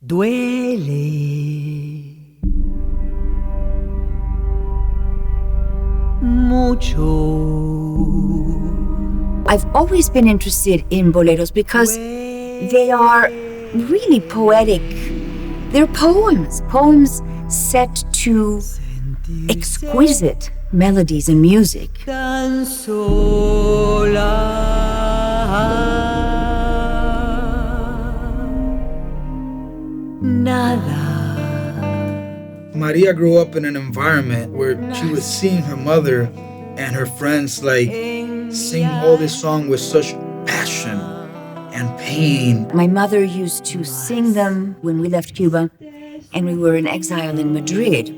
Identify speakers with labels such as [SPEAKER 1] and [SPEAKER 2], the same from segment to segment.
[SPEAKER 1] Duele. Mucho.
[SPEAKER 2] I've always been interested in boleros because they are really poetic. They're poems set to exquisite melodies and music.
[SPEAKER 1] Tan sola. Nada.
[SPEAKER 3] Maria grew up in an environment where she was seeing her mother and her friends like sing all this song with such passion and pain.
[SPEAKER 2] My mother used to sing them when we left Cuba and we were in exile in Madrid.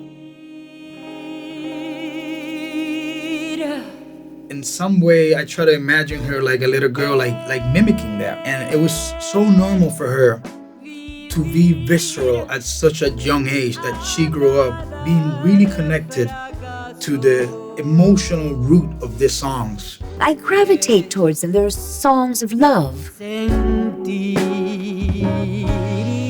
[SPEAKER 3] In some way, I try to imagine her like a little girl, like mimicking that. And it was so normal for her to be visceral at such a young age that she grew up being really connected to the emotional root of these songs.
[SPEAKER 2] I gravitate towards them. They're songs of love.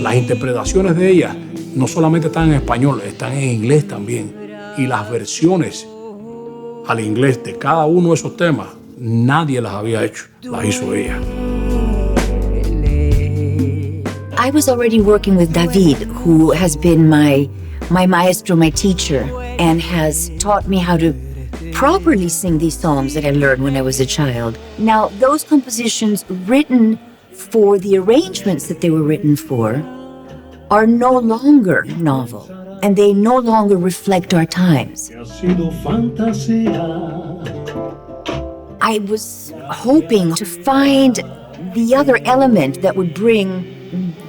[SPEAKER 4] Las interpretaciones de ella no solamente están en español, están en inglés también. Y las versiones al inglés de cada uno de esos temas, nadie las había hecho, las hizo ella.
[SPEAKER 2] I was already working with David, who has been my maestro, my teacher, and has taught me how to properly sing these songs that I learned when I was a child. Now, those compositions written for the arrangements that they were written for are no longer novel, and they no longer reflect our times. I was hoping to find the other element that would bring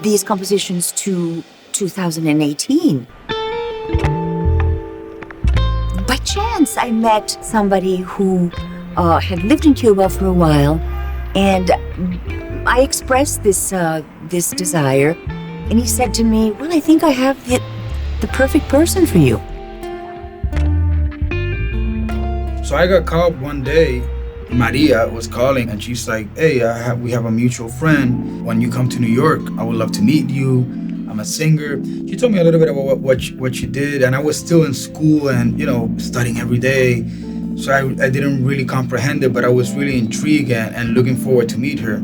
[SPEAKER 2] these compositions to 2018. By chance, I met somebody who had lived in Cuba for a while, and I expressed this desire, and he said to me, "Well, I think I have the perfect person for you."
[SPEAKER 3] So I got called one day. Maria was calling and she's like, "Hey, we have a mutual friend. When you come to New York, I would love to meet you. I'm a singer." She told me a little bit about what she did, and I was still in school and, studying every day. So I didn't really comprehend it, but I was really intrigued and looking forward to meet her.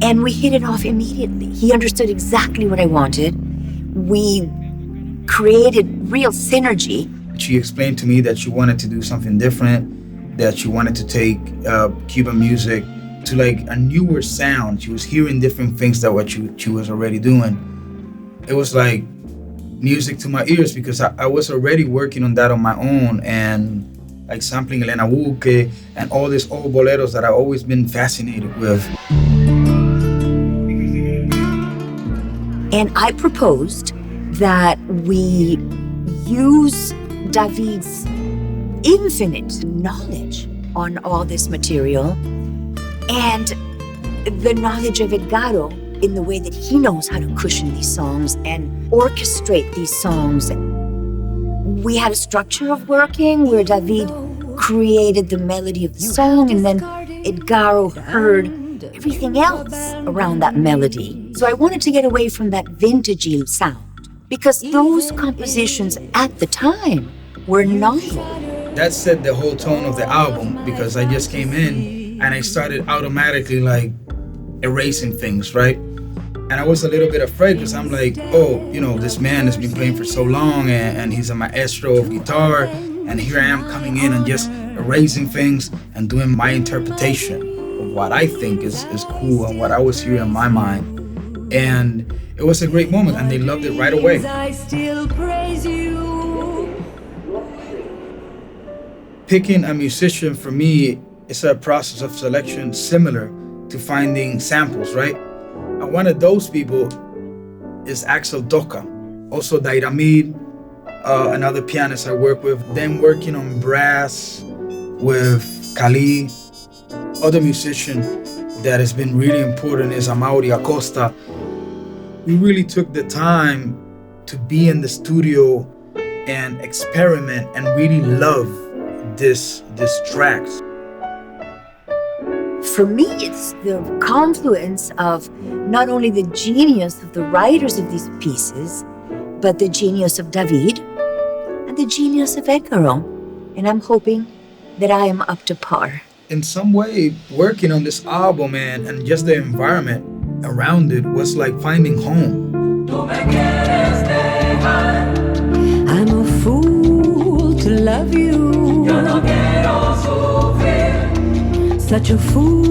[SPEAKER 2] And we hit it off immediately. He understood exactly what I wanted. We created real synergy.
[SPEAKER 3] She explained to me that she wanted to do something different, that she wanted to take Cuban music to like a newer sound. She was hearing different things that what she was already doing. It was like music to my ears because I was already working on that on my own and like sampling Elena Buque and all these old boleros that I've always been fascinated with.
[SPEAKER 2] And I proposed that we use David's infinite knowledge on all this material and the knowledge of Edgardo in the way that he knows how to cushion these songs and orchestrate these songs. We had a structure of working where David created the melody of the song and then Edgardo heard everything else around that melody. So I wanted to get away from that vintagey sound because those compositions at the time were novel.
[SPEAKER 3] That set the whole tone of the album because I just came in and I started automatically like erasing things, right? And I was a little bit afraid because I'm like, this man has been playing for so long and he's a maestro of guitar, and here I am coming in and just erasing things and doing my interpretation of what I think is cool and what I was hearing in my mind. And it was a great moment and they loved it right away.
[SPEAKER 1] I still praise you.
[SPEAKER 3] Picking a musician for me is a process of selection similar to finding samples, right? And one of those people is Axel Doka, also Dairamid, another pianist I work with. Then working on brass with Kali. Other musician that has been really important is Amaury Acosta. We really took the time to be in the studio and experiment and really love this tracks.
[SPEAKER 2] for me, it's the confluence of not only the genius of the writers of these pieces, but the genius of David and the genius of Edgar. And I'm hoping that I am up to par.
[SPEAKER 3] In some way, working on this album and just the environment around it was like finding home.
[SPEAKER 1] I'm a fool to love you. Such a fool